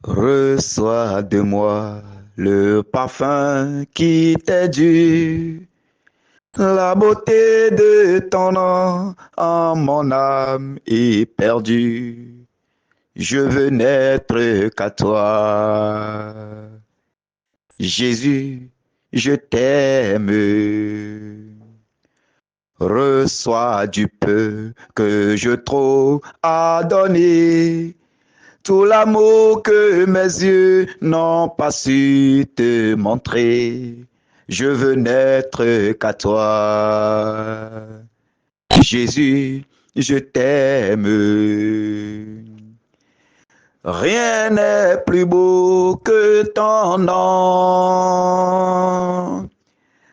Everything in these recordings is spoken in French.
Reçois de moi le parfum qui t'est dû, la beauté de ton nom en mon âme est perdue. Je veux n'être qu'à toi. Jésus, je t'aime. Reçois du peu que je trouve à donner. Tout l'amour que mes yeux n'ont pas su te montrer, je veux n'être qu'à toi. Jésus, je t'aime. Rien n'est plus beau que ton nom.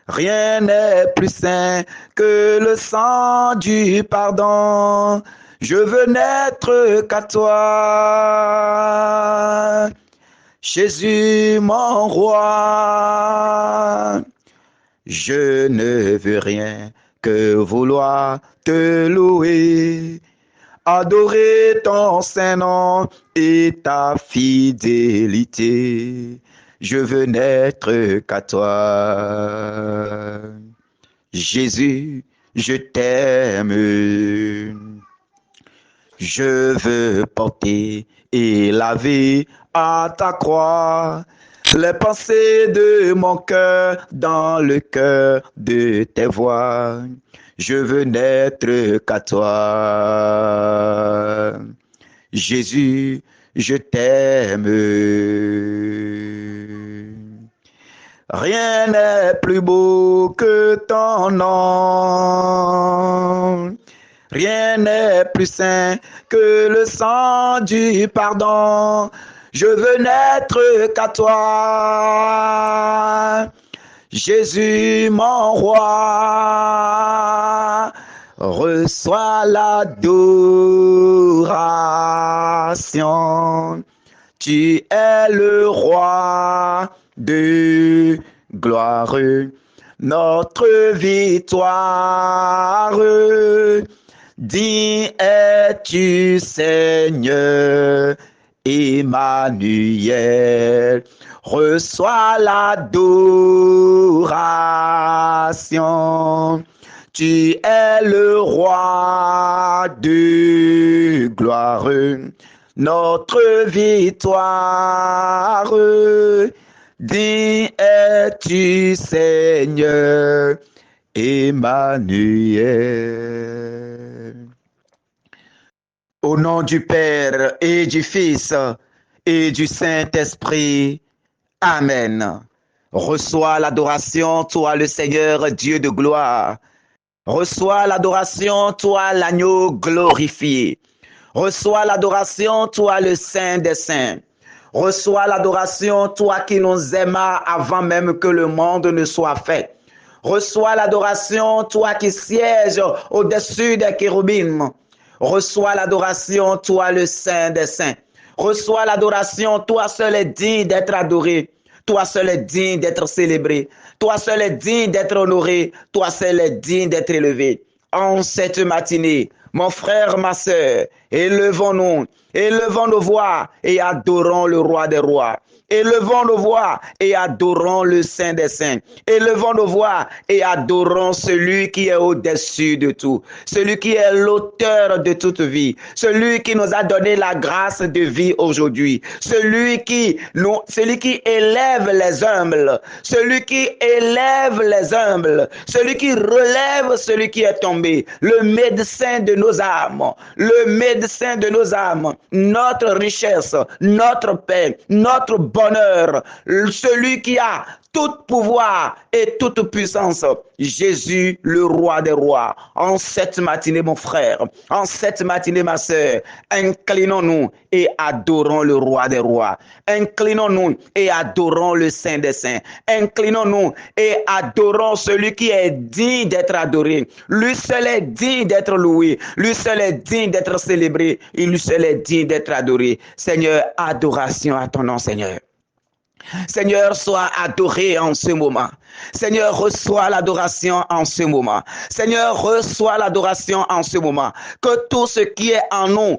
Rien n'est plus saint que le sang du pardon. Je veux n'être qu'à toi, Jésus mon roi. Je ne veux rien que vouloir te louer, adorer ton saint nom et ta fidélité. Je veux n'être qu'à toi. Jésus, je t'aime. Je veux porter et laver à ta croix les pensées de mon cœur dans le cœur de tes voix. Je veux n'être qu'à toi. Jésus, je t'aime. Rien n'est plus beau que ton nom. Rien n'est plus saint que le sang du pardon. Je veux n'être qu'à toi, Jésus mon roi. Reçois l'adoration. Tu es le roi de gloire, notre victoire. Dis es-tu Seigneur Emmanuel, reçois l'adoration. Tu es le roi de gloire, notre victoire. Dis es-tu Seigneur Emmanuel. Au nom du Père et du Fils et du Saint-Esprit. Amen. Reçois l'adoration, toi le Seigneur, Dieu de gloire. Reçois l'adoration, toi l'agneau glorifié. Reçois l'adoration, toi le Saint des Saints. Reçois l'adoration, toi qui nous aimas avant même que le monde ne soit fait. Reçois l'adoration, toi qui sièges au-dessus des chérubins. Reçois l'adoration, toi le Saint des Saints. Reçois l'adoration, toi seul est digne d'être adoré. Toi seul est digne d'être célébré. Toi seul est digne d'être honoré. Toi seul est digne d'être élevé. En cette matinée, mon frère, ma sœur, élevons nos voix et adorons le roi des rois. Élevons nos voix et adorons le Saint des Saints. Élevons nos voix et adorons celui qui est au-dessus de tout. Celui qui est l'auteur de toute vie. Celui qui nous a donné la grâce de vie aujourd'hui. Celui qui élève les humbles. Celui qui élève les humbles. Celui qui relève celui qui est tombé. Le médecin de nos âmes. Le médecin de nos âmes. Notre richesse, notre paix, notre bonheur, celui qui a tout pouvoir et toute puissance, Jésus, le roi des rois. En cette matinée, mon frère, en cette matinée, ma sœur, inclinons-nous et adorons le roi des rois. Inclinons-nous et adorons le Saint des Saints. Inclinons-nous et adorons celui qui est digne d'être adoré. Lui seul est digne d'être loué. Lui seul est digne d'être célébré. Et lui seul est digne d'être adoré. Seigneur, adoration à ton nom, Seigneur. Seigneur, sois adoré en ce moment. Seigneur, reçois l'adoration en ce moment. Seigneur, reçois l'adoration en ce moment. Que tout ce qui est en nous,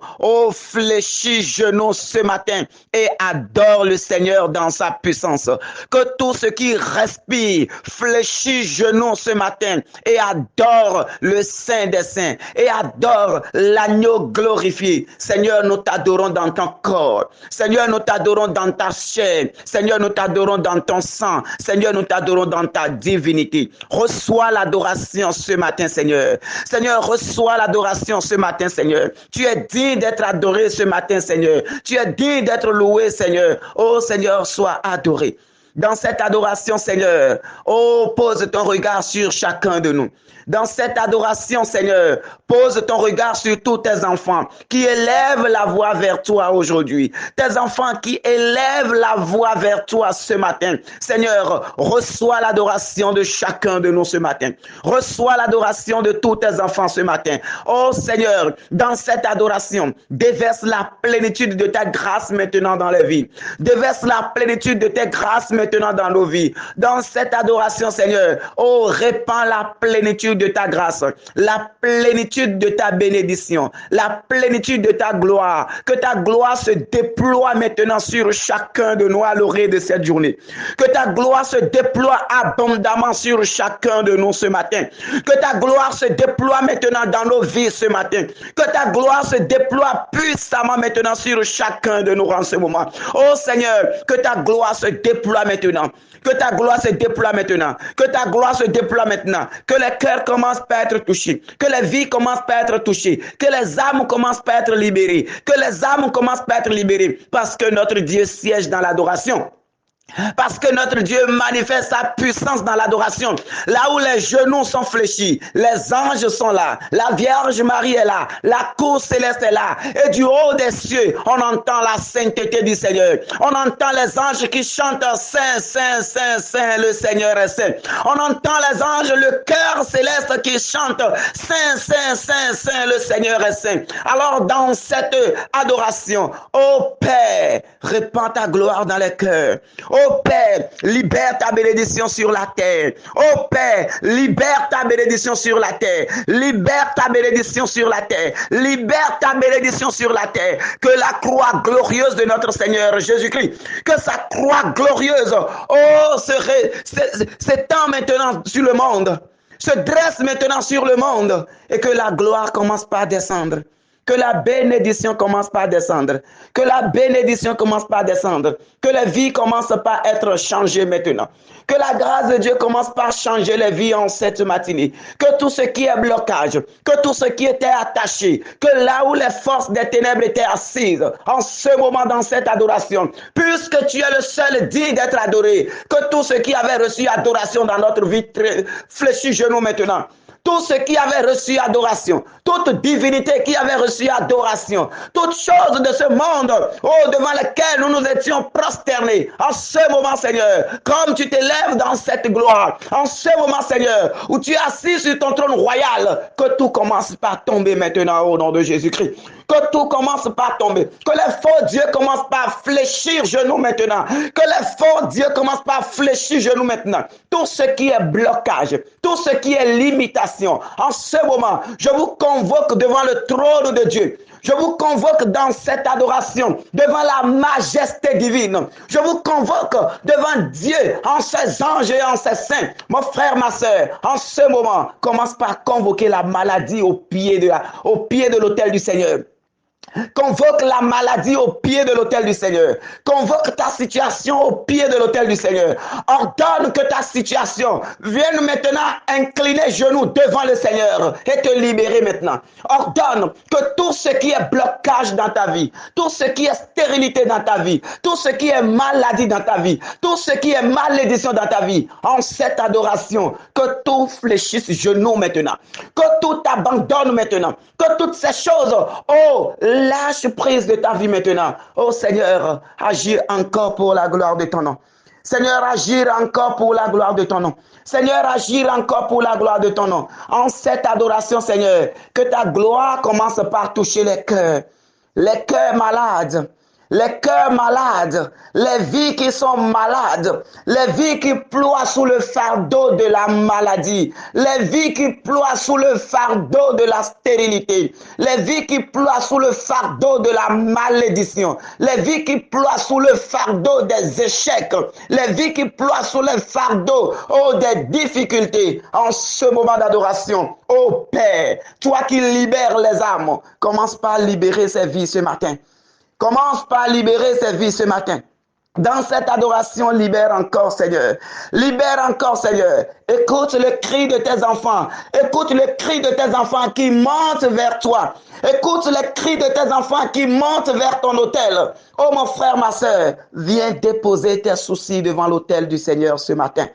fléchit genoux ce matin et adore le Seigneur dans sa puissance. Que tout ce qui respire, fléchit genoux ce matin et adore le Saint des Saints et adore l'agneau glorifié. Seigneur, nous t'adorons dans ton corps. Seigneur, nous t'adorons dans ta chair. Seigneur, nous t'adorons dans ton sang. Seigneur, nous t'adorons dans ta divinité. Reçois l'adoration ce matin, Seigneur. Seigneur, reçois l'adoration ce matin, Seigneur. Tu es digne d'être adoré ce matin, Seigneur. Tu es digne d'être loué, Seigneur. Oh, Seigneur, sois adoré. Dans cette adoration, Seigneur, pose ton regard sur chacun de nous. Dans cette adoration, Seigneur, pose ton regard sur tous tes enfants qui élèvent la voix vers toi aujourd'hui. Tes enfants qui élèvent la voix vers toi ce matin. Seigneur, reçois l'adoration de chacun de nous ce matin. Reçois l'adoration de tous tes enfants ce matin. Oh Seigneur, dans cette adoration, déverse la plénitude de ta grâce maintenant dans les vies. Déverse la plénitude de tes grâces maintenant dans nos vies. Dans cette adoration, Seigneur, répands la plénitude de ta grâce, la plénitude de ta bénédiction, la plénitude de ta gloire. Que ta gloire se déploie maintenant sur chacun de nous à l'orée de cette journée. Que ta gloire se déploie abondamment sur chacun de nous ce matin. Que ta gloire se déploie maintenant dans nos vies ce matin. Que ta gloire se déploie puissamment maintenant sur chacun de nous en ce moment. Oh Seigneur, que ta gloire se déploie maintenant. Que ta gloire se déploie maintenant. Que ta gloire se déploie maintenant. Que les cœurs commencent par être touchés. Que les vies commencent par être touchées. Que les âmes commencent par être libérées. Que les âmes commencent par être libérées. Parce que notre Dieu siège dans l'adoration. Parce que notre Dieu manifeste sa puissance dans l'adoration. Là où les genoux sont fléchis, les anges sont là, la Vierge Marie est là, la cour céleste est là. Et du haut des cieux, on entend la sainteté du Seigneur. On entend les anges qui chantent Saint, Saint, Saint, Saint, le Seigneur est saint. On entend les anges, le chœur céleste qui chante Saint, Saint, Saint, Saint, le Seigneur est saint. Alors dans cette adoration, ô Père, répands ta gloire dans les cœurs. Oh Père, libère ta bénédiction sur la terre. Oh Père, libère ta bénédiction sur la terre. Libère ta bénédiction sur la terre. Libère ta bénédiction sur la terre. Que la croix glorieuse de notre Seigneur Jésus-Christ, que sa croix glorieuse, s'étend maintenant sur le monde, se dresse maintenant sur le monde, et que la gloire commence par descendre. Que la bénédiction commence par descendre. Que la bénédiction commence par descendre. Que les vies commencent par être changées maintenant. Que la grâce de Dieu commence par changer les vies en cette matinée. Que tout ce qui est blocage, que tout ce qui était attaché, que là où les forces des ténèbres étaient assises, en ce moment dans cette adoration, puisque tu es le seul digne d'être adoré, que tout ce qui avait reçu adoration dans notre vie fléchit genoux maintenant. Tout ce qui avait reçu adoration, toute divinité qui avait reçu adoration, toute chose de ce monde, devant lequel nous nous étions prosternés, en ce moment, Seigneur, comme tu t'élèves dans cette gloire, en ce moment, Seigneur, où tu es assis sur ton trône royal, que tout commence par tomber maintenant au nom de Jésus-Christ. Que tout commence par tomber. Que les faux dieux commencent par fléchir genoux maintenant. Que les faux dieux commencent par fléchir genoux maintenant. Tout ce qui est blocage, tout ce qui est limitation, en ce moment, je vous convoque devant le trône de Dieu. Je vous convoque dans cette adoration, devant la majesté divine. Je vous convoque devant Dieu, en ses anges et en ses saints. Mon frère, ma soeur, en ce moment, commence par convoquer la maladie au pied de l'autel du Seigneur. Convoque la maladie au pied de l'autel du Seigneur. Convoque ta situation au pied de l'autel du Seigneur. Ordonne que ta situation vienne maintenant incliner genoux devant le Seigneur et te libérer maintenant. Ordonne que tout ce qui est blocage dans ta vie, tout ce qui est stérilité dans ta vie, tout ce qui est maladie dans ta vie, tout ce qui est malédiction dans ta vie, en cette adoration, que tout fléchisse genoux maintenant. Que tout abandonne maintenant. Que toutes ces choses, lâche prise de ta vie maintenant. Oh Seigneur, agis encore pour la gloire de ton nom. Seigneur, agir encore pour la gloire de ton nom. Seigneur, agir encore pour la gloire de ton nom. En cette adoration, Seigneur, que ta gloire commence par toucher les cœurs malades, les cœurs malades, les vies qui sont malades, les vies qui ploient sous le fardeau de la maladie, les vies qui ploient sous le fardeau de la stérilité, les vies qui ploient sous le fardeau de la malédiction, les vies qui ploient sous le fardeau des échecs, les vies qui ploient sous le fardeau des difficultés. En ce moment d'adoration, ô Père, toi qui libères les âmes, commence par libérer ces vies ce matin. Commence par libérer ces vies ce matin. Dans cette adoration, libère encore, Seigneur. Libère encore, Seigneur. Écoute le cri de tes enfants. Écoute le cri de tes enfants qui montent vers toi. Écoute le cri de tes enfants qui montent vers ton autel. Oh mon frère, ma soeur, viens déposer tes soucis devant l'autel du Seigneur ce matin.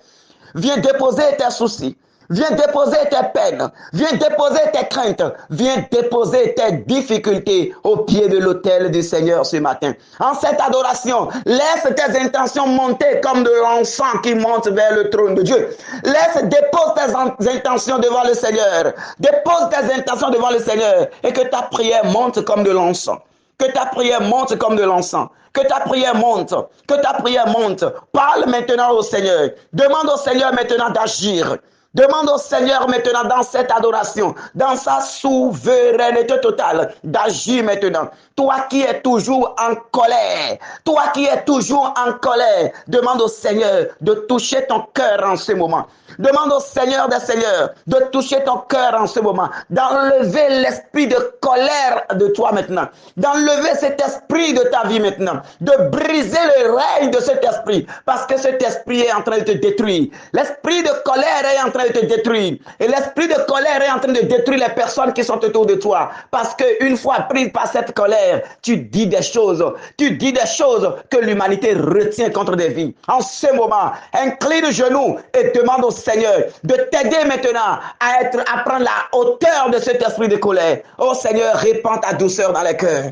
Viens déposer tes soucis. Viens déposer tes peines, viens déposer tes craintes, viens déposer tes difficultés au pied de l'autel du Seigneur ce matin. En cette adoration, laisse tes intentions monter comme de l'encens qui monte vers le trône de Dieu. Dépose tes intentions devant le Seigneur. Dépose tes intentions devant le Seigneur et que ta prière monte comme de l'encens. Que ta prière monte comme de l'encens. Que ta prière monte. Que ta prière monte. Parle maintenant au Seigneur. Demande au Seigneur maintenant d'agir. Demande au Seigneur maintenant dans cette adoration, dans sa souveraineté totale, d'agir maintenant. Toi qui es toujours en colère, toi qui es toujours en colère, demande au Seigneur de toucher ton cœur en ce moment. Demande au Seigneur des Seigneurs de toucher ton cœur en ce moment, d'enlever l'esprit de colère de toi maintenant, d'enlever cet esprit de ta vie maintenant, de briser le règne de cet esprit, parce que cet esprit est en train de te détruire. L'esprit de colère est en train de te détruire. Et l'esprit de colère est en train de détruire les personnes qui sont autour de toi. Parce qu'une fois prise par cette colère, tu dis des choses que l'humanité retient contre des vies. En ce moment, incline le genou et demande au Seigneur de t'aider maintenant à prendre la hauteur de cet esprit de colère. Oh Seigneur, répands ta douceur dans les cœurs.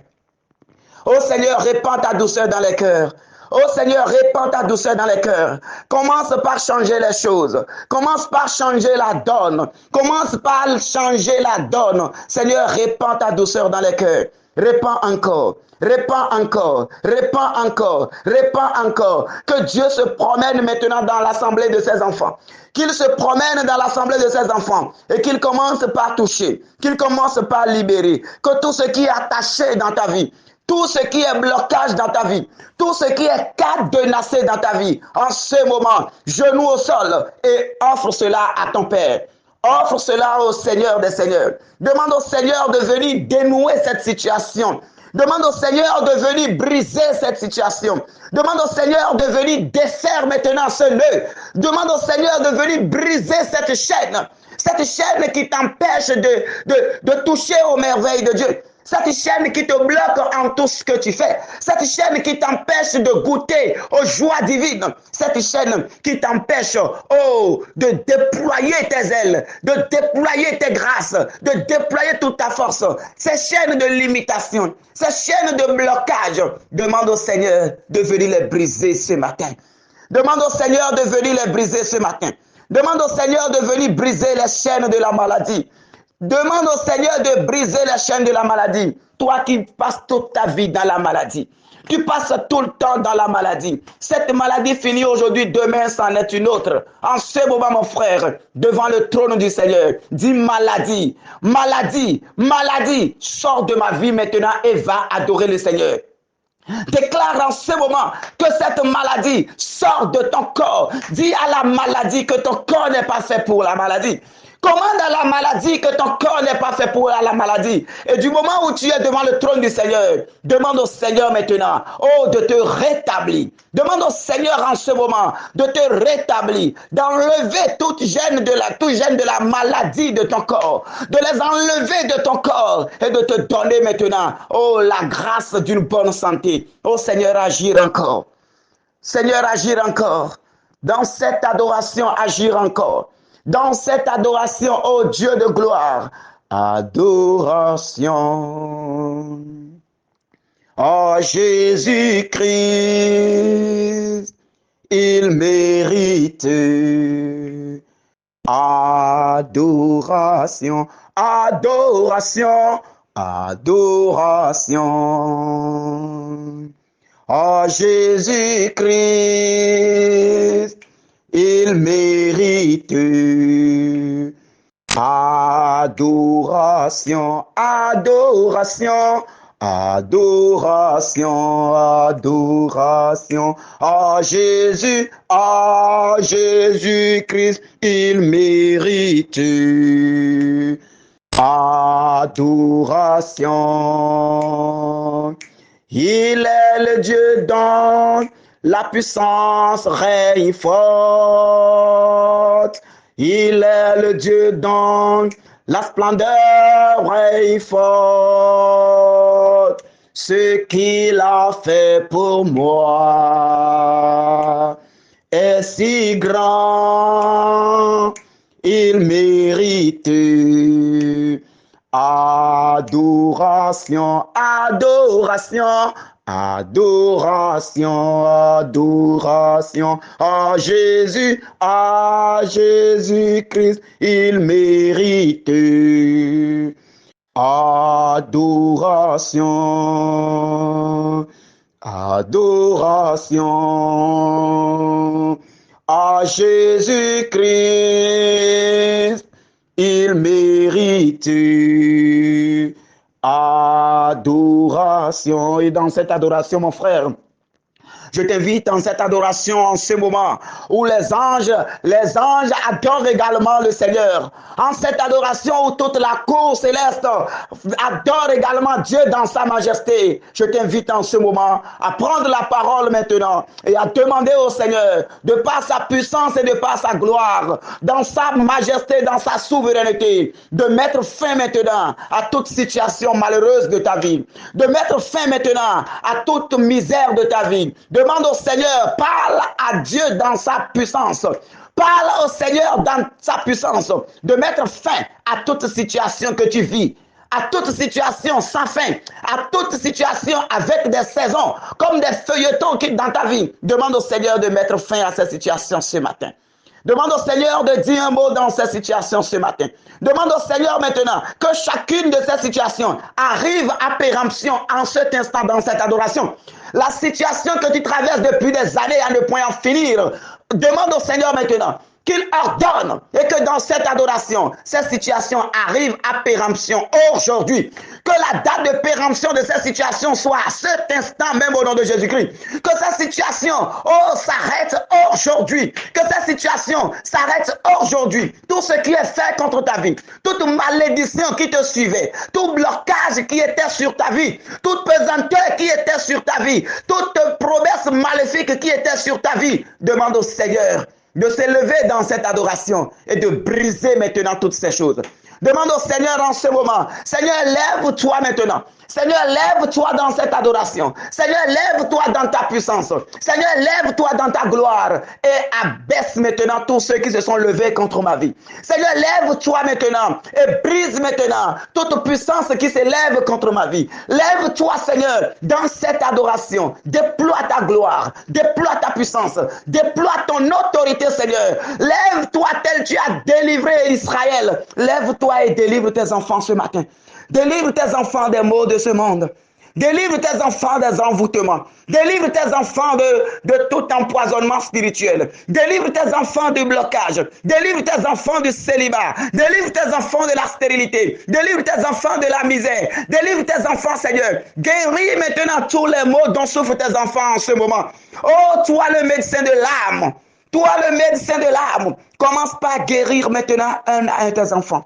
Oh Seigneur, répands ta douceur dans les cœurs. Oh Seigneur, répands ta douceur dans les cœurs. Commence par changer les choses. Commence par changer la donne. Commence par changer la donne. Seigneur, répands ta douceur dans les cœurs. Répands encore. Répands encore, répands encore, répands encore. Que Dieu se promène maintenant dans l'assemblée de ses enfants. Qu'il se promène dans l'assemblée de ses enfants et qu'il commence par toucher, qu'il commence par libérer. Que tout ce qui est attaché dans ta vie, tout ce qui est blocage dans ta vie, tout ce qui est cadenassé dans ta vie, en ce moment, genou au sol et offre cela à ton Père. Offre cela au Seigneur des Seigneurs. Demande au Seigneur de venir dénouer cette situation. Demande au Seigneur de venir briser cette situation. Demande au Seigneur de venir défaire maintenant ce nœud. Demande au Seigneur de venir briser cette chaîne qui t'empêche de toucher aux merveilles de Dieu. Cette chaîne qui te bloque en tout ce que tu fais. Cette chaîne qui t'empêche de goûter aux joies divines. Cette chaîne qui t'empêche, de déployer tes ailes, de déployer tes grâces, de déployer toute ta force. Ces chaînes de limitation, ces chaînes de blocage, demande au Seigneur de venir les briser ce matin. Demande au Seigneur de venir les briser ce matin. Demande au Seigneur de venir briser les chaînes de la maladie. Demande au Seigneur de briser les chaînes de la maladie. Toi qui passes toute ta vie dans la maladie. Tu passes tout le temps dans la maladie. Cette maladie finit aujourd'hui, demain c'en est une autre. En ce moment, mon frère, devant le trône du Seigneur, dis maladie, maladie, maladie, sors de ma vie maintenant et va adorer le Seigneur. Déclare en ce moment que cette maladie sort de ton corps. Dis à la maladie que ton corps n'est pas fait pour la maladie. Commande à la maladie que ton corps n'est pas fait pour la maladie. Et du moment où tu es devant le trône du Seigneur, demande au Seigneur maintenant, de te rétablir. Demande au Seigneur en ce moment de te rétablir, d'enlever toute gêne de la maladie de ton corps, de les enlever de ton corps et de te donner maintenant, la grâce d'une bonne santé. Seigneur, agir encore. Seigneur, agir encore. Dans cette adoration, agir encore. Dans cette adoration, Dieu de gloire, adoration. Jésus-Christ, il mérite adoration, adoration, adoration. Oh Jésus-Christ, il mérite adoration, adoration, adoration, adoration. Oh Jésus-Christ, il mérite adoration. Il est le Dieu dont la puissance règne forte. Il est le Dieu dont la splendeur règne forte. Ce qu'il a fait pour moi est si grand. Il mérite adoration, adoration, adoration, adoration. À Jésus-Christ, il mérite adoration, adoration. À Jésus-Christ, il mérite adoration. Et dans cette adoration, mon frère, je t'invite en cette adoration, en ce moment où les anges adorent également le Seigneur. En cette adoration où toute la cour céleste adore également Dieu dans sa majesté. Je t'invite en ce moment à prendre la parole maintenant et à demander au Seigneur, de par sa puissance et de par sa gloire, dans sa majesté, dans sa souveraineté, de mettre fin maintenant à toute situation malheureuse de ta vie. De mettre fin maintenant à toute misère de ta vie. Demande au Seigneur, parle à Dieu dans sa puissance. Parle au Seigneur dans sa puissance de mettre fin à toute situation que tu vis, à toute situation sans fin, à toute situation avec des saisons, comme des feuilletons qui dans ta vie. Demande au Seigneur de mettre fin à ces situations ce matin. Demande au Seigneur de dire un mot dans ces situations ce matin. Demande au Seigneur maintenant que chacune de ces situations arrive à péremption en cet instant dans cette adoration. La situation que tu traverses depuis des années à ne point en finir, demande au Seigneur maintenant qu'il ordonne et que dans cette adoration, cette situation arrive à péremption aujourd'hui. Que la date de péremption de cette situation soit à cet instant même au nom de Jésus-Christ. Que cette situation, s'arrête aujourd'hui. Que cette situation s'arrête aujourd'hui. Tout ce qui est fait contre ta vie, toute malédiction qui te suivait, tout blocage qui était sur ta vie, toute pesanteur qui était sur ta vie, toute promesse maléfique qui était sur ta vie, demande au Seigneur de s'élever dans cette adoration et de briser maintenant toutes ces choses. Demande au Seigneur en ce moment, Seigneur, lève-toi maintenant. Seigneur, lève-toi dans cette adoration. Seigneur, lève-toi dans ta puissance. Seigneur, lève-toi dans ta gloire et abaisse maintenant tous ceux qui se sont levés contre ma vie. Seigneur, lève-toi maintenant et brise maintenant toute puissance qui s'élève contre ma vie. Lève-toi, Seigneur, dans cette adoration. Déploie ta gloire, déploie ta puissance, déploie ton autorité, Seigneur. Lève-toi tel tu as délivré Israël. Lève-toi et délivre tes enfants ce matin. Délivre tes enfants des maux de ce monde. Délivre tes enfants des envoûtements. Délivre tes enfants de tout empoisonnement spirituel. Délivre tes enfants du blocage. Délivre tes enfants du célibat. Délivre tes enfants de la stérilité. Délivre tes enfants de la misère. Délivre tes enfants, Seigneur. Guéris maintenant tous les maux dont souffrent tes enfants en ce moment. Oh, toi le médecin de l'âme. Toi le médecin de l'âme. Commence par guérir maintenant un à un tes enfants.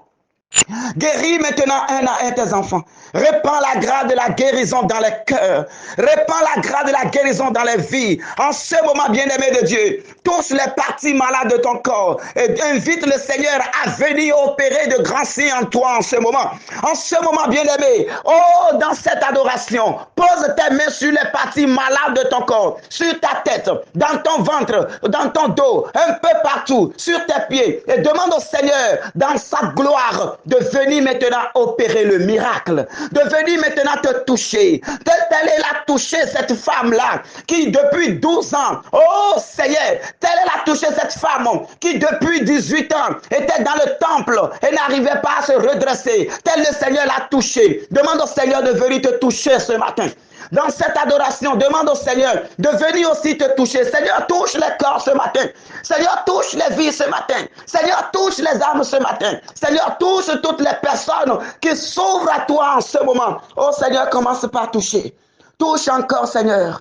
Guéris maintenant un à un tes enfants. Répands la grâce de la guérison dans les cœurs. Répands la grâce de la guérison dans les vies. En ce moment, bien-aimé de Dieu, touche les parties malades de ton corps et invite le Seigneur à venir opérer de grands signes en toi en ce moment. En ce moment, bien-aimé, oh, dans cette adoration, pose tes mains sur les parties malades de ton corps, sur ta tête, dans ton ventre, dans ton dos, un peu partout, sur tes pieds, et demande au Seigneur, dans sa gloire, de venir maintenant opérer le miracle, de venir maintenant te toucher. Telle est la toucher cette femme-là qui depuis 12 ans, oh Seigneur, telle est la toucher cette femme qui depuis 18 ans était dans le temple et n'arrivait pas à se redresser. Tel le Seigneur l'a touché. Demande au Seigneur de venir te toucher ce matin. Dans cette adoration, demande au Seigneur de venir aussi te toucher. Seigneur, touche les corps ce matin. Seigneur, touche les vies ce matin. Seigneur, touche les âmes ce matin. Seigneur, touche toutes les personnes qui s'ouvrent à toi en ce moment. Oh Seigneur, commence par toucher. Touche encore, Seigneur.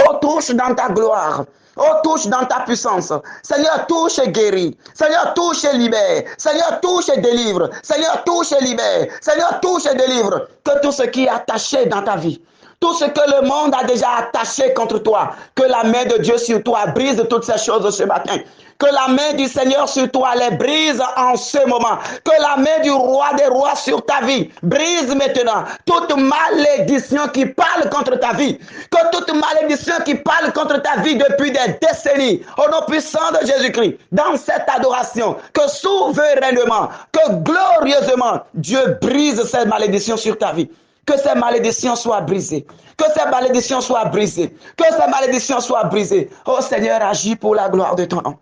Oh, touche dans ta gloire. Oh, touche dans ta puissance. Seigneur, touche et guéris. Seigneur, touche et libère. Seigneur, touche et délivre. Seigneur, touche et libère. Seigneur, touche et délivre. Que tout ce qui est attaché dans ta vie, tout ce que le monde a déjà attaché contre toi, que la main de Dieu sur toi brise toutes ces choses ce matin. Que la main du Seigneur sur toi les brise en ce moment. Que la main du roi des rois sur ta vie brise maintenant toute malédiction qui parle contre ta vie. Que toute malédiction qui parle contre ta vie depuis des décennies, au nom puissant de Jésus-Christ, dans cette adoration, que souverainement, que glorieusement, Dieu brise cette malédiction sur ta vie. Que ces malédictions soient brisées. Que ces malédictions soient brisées. Que ces malédictions soient brisées. Oh Seigneur, agis pour la gloire de ton nom.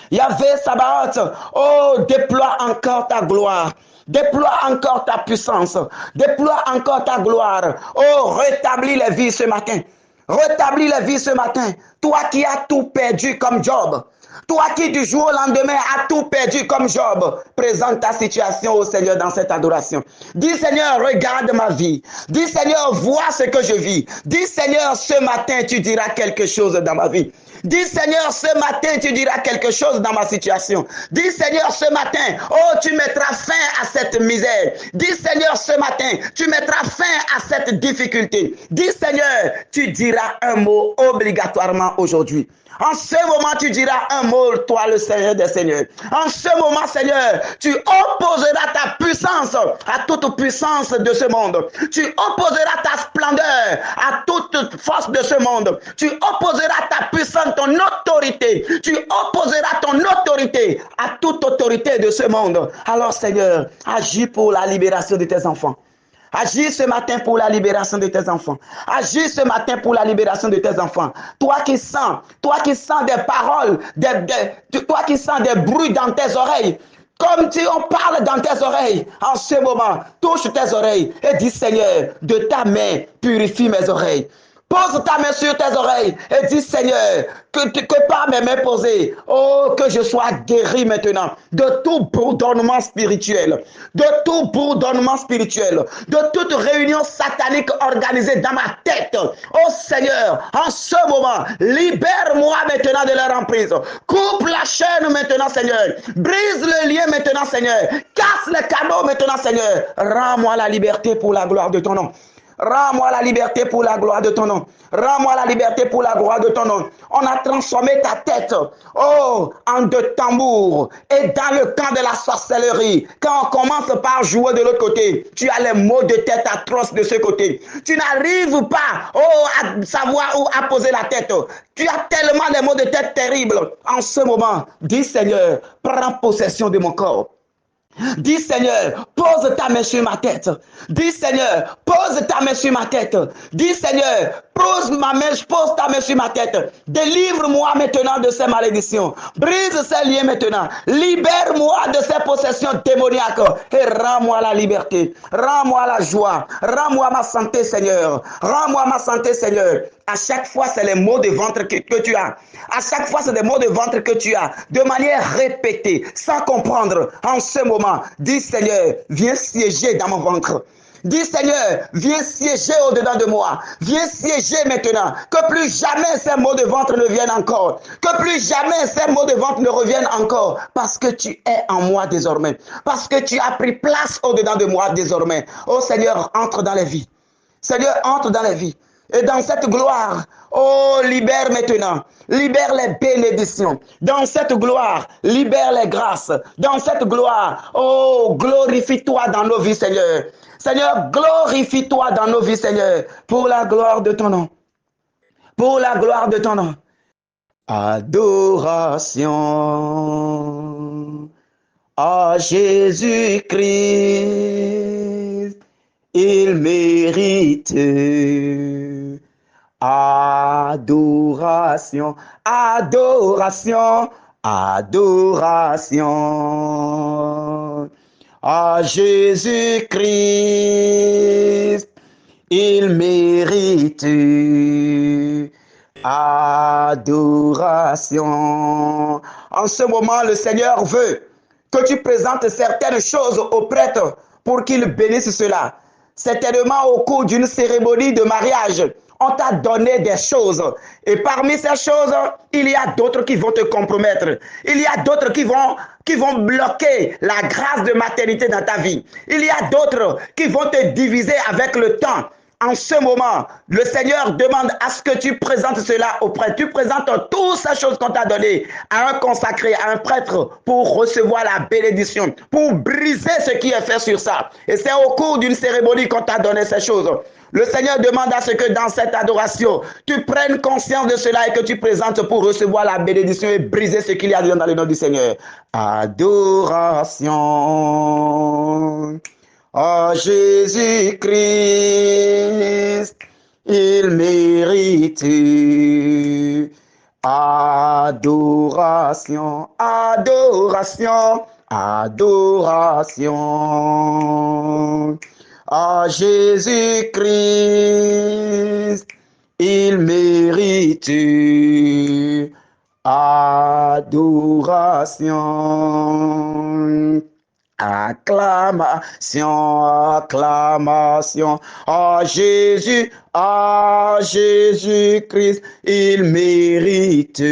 Yahvé Sabaoth, oh, déploie encore ta gloire. Déploie encore ta puissance. Déploie encore ta gloire. Oh, rétablis les vies ce matin. Rétablis les vies ce matin. Toi qui as tout perdu comme Job. Toi qui du jour au lendemain as tout perdu comme Job, présente ta situation au Seigneur dans cette adoration. Dis Seigneur, regarde ma vie. Dis Seigneur, vois ce que je vis. Dis Seigneur, ce matin tu diras quelque chose dans ma vie. Dis Seigneur, ce matin tu diras quelque chose dans ma situation. Dis Seigneur, ce matin, oh tu mettras fin à cette misère. Dis Seigneur, ce matin, tu mettras fin à cette difficulté. Dis Seigneur, tu diras un mot obligatoirement aujourd'hui. En ce moment, tu diras un mot, toi le Seigneur des Seigneurs. En ce moment, Seigneur, tu opposeras ta puissance à toute puissance de ce monde. Tu opposeras ta splendeur à toute force de ce monde. Tu opposeras ta puissance, ton autorité. Tu opposeras ton autorité à toute autorité de ce monde. Alors, Seigneur, agis pour la libération de tes enfants. Agis ce matin pour la libération de tes enfants. Agis ce matin pour la libération de tes enfants. Toi qui sens des paroles, toi qui sens des bruits dans tes oreilles, comme si on parle dans tes oreilles, en ce moment, touche tes oreilles et dis Seigneur, de ta main, purifie mes oreilles. Pose ta main sur tes oreilles et dis Seigneur, que par mes mains posées, oh, que je sois guéri maintenant de tout bourdonnement spirituel, de tout bourdonnement spirituel, de toute réunion satanique organisée dans ma tête. Oh Seigneur, en ce moment, libère-moi maintenant de leur emprise. Coupe la chaîne maintenant, Seigneur. Brise le lien maintenant, Seigneur. Casse le cadeau maintenant, Seigneur. Rends-moi la liberté pour la gloire de ton nom. Rends-moi la liberté pour la gloire de ton nom. Rends-moi la liberté pour la gloire de ton nom. On a transformé ta tête, oh, en de tambours. Et dans le camp de la sorcellerie, quand on commence par jouer de l'autre côté, tu as les maux de tête atroces de ce côté. Tu n'arrives pas, oh, à savoir où à poser la tête. Tu as tellement des maux de tête terribles. En ce moment, dis Seigneur, prends possession de mon corps. Dis Seigneur, pose ta main sur ma tête. Dis Seigneur, pose ta main sur ma tête. Dis Seigneur, pose ta main sur ma tête. Délivre-moi maintenant de ces malédictions. Brise ces liens maintenant. Libère-moi de ces possessions démoniaques. Et rends-moi la liberté. Rends-moi la joie. Rends-moi ma santé, Seigneur. Rends-moi ma santé, Seigneur. À chaque fois, c'est les maux de ventre que tu as. À chaque fois, c'est des maux de ventre que tu as. De manière répétée, sans comprendre. En ce moment, dis Seigneur, viens siéger dans mon ventre. Dis Seigneur, viens siéger au-dedans de moi. Viens siéger maintenant. Que plus jamais ces maux de ventre ne viennent encore. Que plus jamais ces maux de ventre ne reviennent encore. Parce que tu es en moi désormais. Parce que tu as pris place au-dedans de moi désormais. Oh Seigneur, entre dans les vies. Seigneur, entre dans les vies. Et dans cette gloire, oh, libère maintenant, libère les bénédictions. Dans cette gloire, libère les grâces. Dans cette gloire, oh, glorifie-toi dans nos vies, Seigneur. Seigneur, glorifie-toi dans nos vies, Seigneur, pour la gloire de ton nom. Pour la gloire de ton nom. Adoration à Jésus-Christ, il mérite. Adoration, adoration, adoration à Jésus-Christ, Il mérite adoration. En ce moment, le Seigneur veut que tu présentes certaines choses au prêtre pour qu'il bénisse cela. Certainement au cours d'une cérémonie de mariage, on t'a donné des choses. Et parmi ces choses, il y a d'autres qui vont te compromettre. Il y a d'autres qui vont bloquer la grâce de maternité dans ta vie. Il y a d'autres qui vont te diviser avec le temps. En ce moment, le Seigneur demande à ce que tu présentes cela au prêtre. Tu présentes toutes ces choses qu'on t'a données à un consacré, à un prêtre, pour recevoir la bénédiction, pour briser ce qui est fait sur ça. Et c'est au cours d'une cérémonie qu'on t'a donné ces choses. Le Seigneur demande à ce que dans cette adoration, tu prennes conscience de cela et que tu présentes pour recevoir la bénédiction et briser ce qu'il y a dedans dans le nom du Seigneur. Adoration. Oh Jésus-Christ, il mérite adoration, adoration, adoration. Oh Jésus-Christ, il mérite adoration. Acclamation, acclamation. Oh Jésus, oh Jésus-Christ, il mérite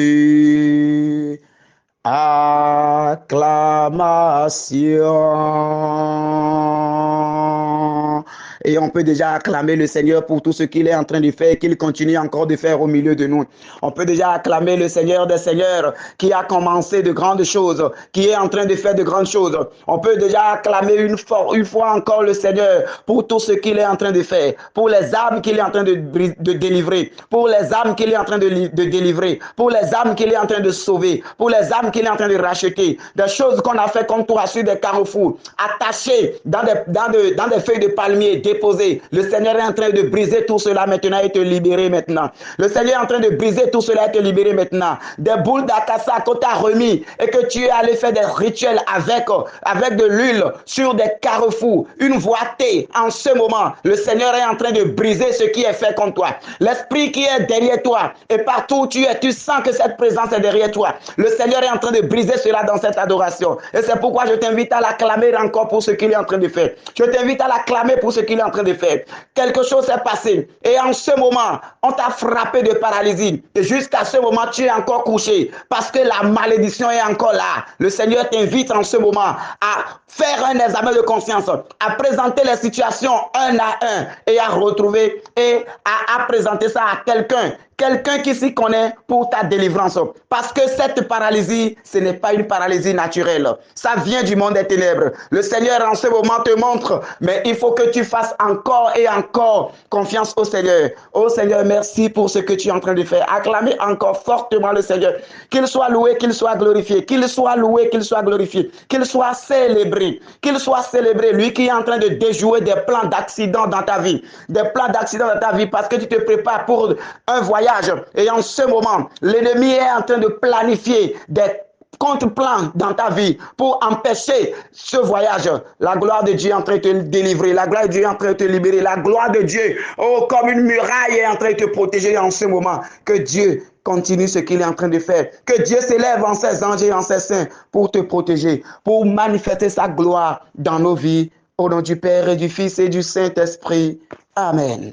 acclamation. Et on peut déjà acclamer le Seigneur pour tout ce qu'il est en train de faire et qu'il continue encore de faire au milieu de nous. On peut déjà acclamer le Seigneur des Seigneurs qui a commencé de grandes choses, qui est en train de faire de grandes choses. On peut déjà acclamer une fois encore le Seigneur pour tout ce qu'il est en train de faire, pour les âmes qu'il est en train de délivrer, pour les âmes qu'il est en train de délivrer, pour les âmes qu'il est en train de sauver, pour les âmes qu'il est en train de racheter. Des choses qu'on a fait comme toi sur des carrefours, attachées dans des feuilles de palmier, déposé. Le Seigneur est en train de briser tout cela maintenant et te libérer maintenant. Le Seigneur est en train de briser tout cela et te libérer maintenant. Des boules d'acassa qu'on t'a remis et que tu es allé faire des rituels avec de l'huile sur des carrefours, une voie T. En ce moment, le Seigneur est en train de briser ce qui est fait contre toi. L'esprit qui est derrière toi et partout où tu es, tu sens que cette présence est derrière toi. Le Seigneur est en train de briser cela dans cette adoration. Et c'est pourquoi je t'invite à l'acclamer encore pour ce qu'il est en train de faire. Je t'invite à l'acclamer pour ce qu'il est en train de faire. Quelque chose s'est passé et en ce moment, on t'a frappé de paralysie et jusqu'à ce moment, tu es encore couché parce que la malédiction est encore là. Le Seigneur t'invite en ce moment à faire un examen de conscience, à présenter les situations un à un et à retrouver et à présenter ça à quelqu'un qui s'y connaît pour ta délivrance. Parce que cette paralysie, ce n'est pas une paralysie naturelle. Ça vient du monde des ténèbres. Le Seigneur en ce moment te montre, mais il faut que tu fasses encore et encore confiance au Seigneur. Oh Seigneur, merci pour ce que tu es en train de faire. Acclamez encore fortement le Seigneur. Qu'il soit loué, qu'il soit glorifié. Qu'il soit loué, qu'il soit glorifié. Qu'il soit célébré. Qu'il soit célébré. Lui qui est en train de déjouer des plans d'accident dans ta vie. Des plans d'accident dans ta vie parce que tu te prépares pour un voyage. Et en ce moment, l'ennemi est en train de planifier des contre-plans dans ta vie pour empêcher ce voyage. La gloire de Dieu est en train de te délivrer. La gloire de Dieu est en train de te libérer. La gloire de Dieu, oh, comme une muraille est en train de te protéger en ce moment. Que Dieu continue ce qu'il est en train de faire. Que Dieu s'élève en ses anges et en ses saints pour te protéger, pour manifester sa gloire dans nos vies. Au nom du Père et du Fils et du Saint-Esprit. Amen.